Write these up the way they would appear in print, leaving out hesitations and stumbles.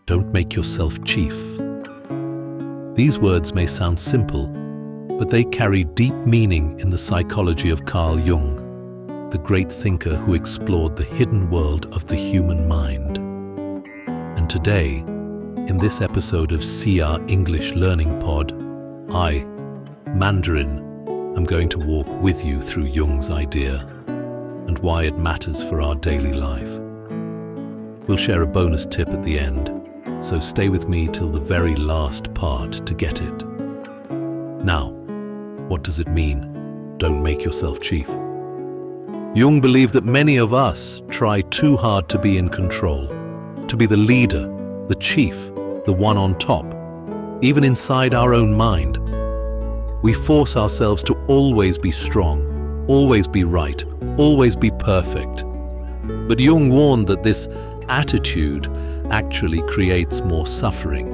Don't make yourself chief. These words may sound simple, but they carry deep meaning in the psychology of Carl Jung, the great thinker who explored the hidden world of the human mind. And today, in this episode of CR English Learning Pod, I, Mandarin, am going to walk with you through Jung's idea and why it matters for our daily life. We'll share a bonus tip at the end, so stay with me till the very last part to get it. Now, what does it mean? Don't make yourself chief. Jung believed that many of us try too hard to be in control, to be the leader, the chief, the one on top, even inside our own mind. We force ourselves to always be strong, always be right, always be perfect. But Jung warned that this attitude actually creates more suffering.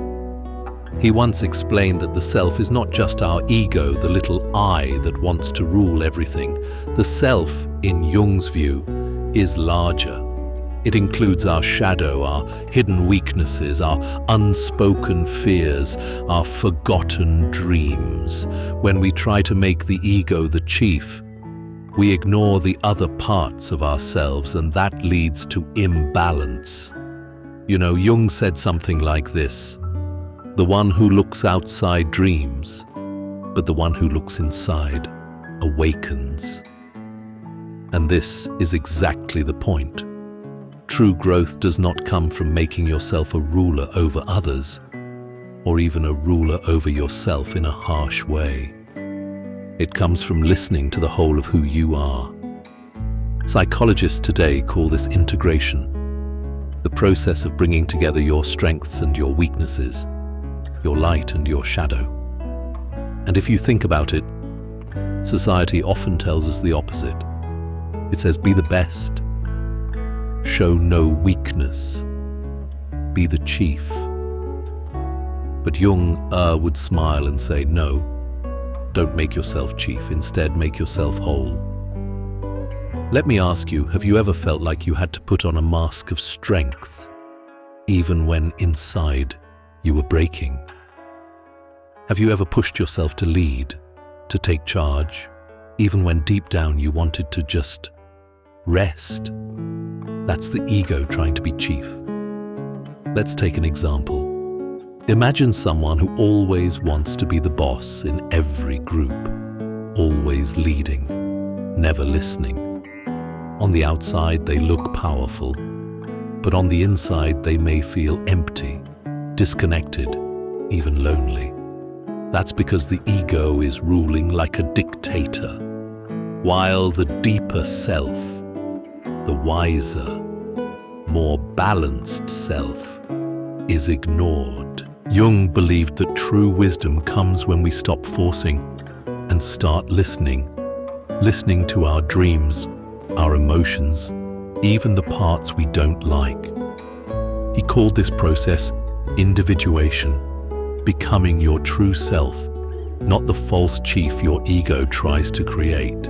He once explained that the self is not just our ego, the little I that wants to rule everything. The self, in Jung's view, is larger. It includes our shadow, our hidden weaknesses, our unspoken fears, our forgotten dreams. When we try to make the ego the chief, we ignore the other parts of ourselves, and that leads to imbalance. You know, Jung said something like this: the one who looks outside dreams, but the one who looks inside awakens. And this is exactly the point. True growth does not come from making yourself a ruler over others, or even a ruler over yourself in a harsh way. It comes from listening to the whole of who you are. Psychologists today call this integration, the process of bringing together your strengths and your weaknesses, your light and your shadow. And if you think about it, society often tells us the opposite. It says, be the best, show no weakness, be the chief. But Jung would smile and say, no, don't make yourself chief, instead make yourself whole. Let me ask you, have you ever felt like you had to put on a mask of strength, even when inside you were breaking? Have you ever pushed yourself to lead, to take charge, even when deep down you wanted to just rest? That's the ego trying to be chief. Let's take an example. Imagine someone who always wants to be the boss in every group, always leading, never listening. On the outside, they look powerful, but on the inside, they may feel empty, disconnected, even lonely. That's because the ego is ruling like a dictator, while the deeper self, the wiser, more balanced self, is ignored. Jung believed that true wisdom comes when we stop forcing and start listening to our dreams, our emotions, even the parts we don't like. He called this process individuation, becoming your true self, not the false chief your ego tries to create.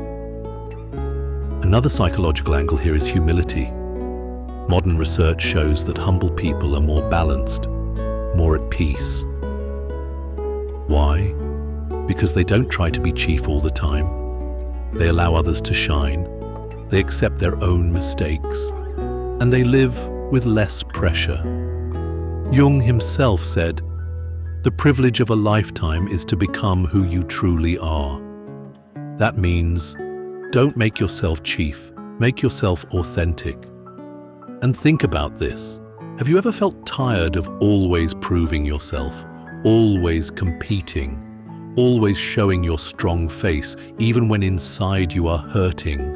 Another psychological angle here is humility. Modern research shows that humble people are more balanced, more at peace. Why? Because they don't try to be chief all the time. They allow others to shine. They accept their own mistakes, and they live with less pressure. Jung himself said, "The privilege of a lifetime is to become who you truly are." That means, don't make yourself chief, make yourself authentic. And think about this. Have you ever felt tired of always proving yourself, always competing, always showing your strong face, even when inside you are hurting?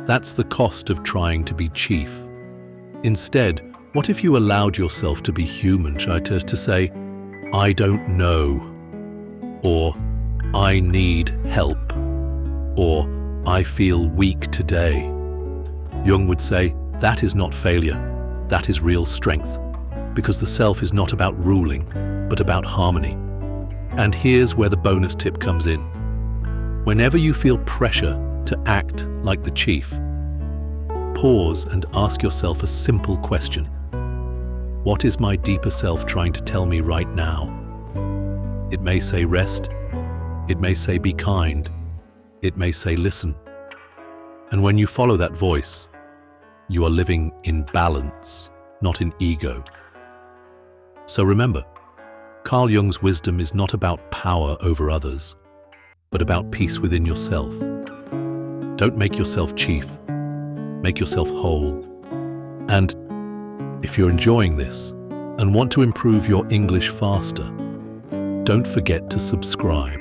That's the cost of trying to be chief. Instead, what if you allowed yourself to be human, to say, I don't know, or I need help, or I feel weak today? Jung would say, that is not failure, that is real strength, because the self is not about ruling, but about harmony. And here's where the bonus tip comes in. Whenever you feel pressure to act like the chief, pause and ask yourself a simple question. What is my deeper self trying to tell me right now? It may say rest. It may say be kind. It may say listen. And when you follow that voice, you are living in balance, not in ego. So remember, Carl Jung's wisdom is not about power over others, but about peace within yourself. Don't make yourself chief. Make yourself whole. And if you're enjoying this and want to improve your English faster, don't forget to subscribe.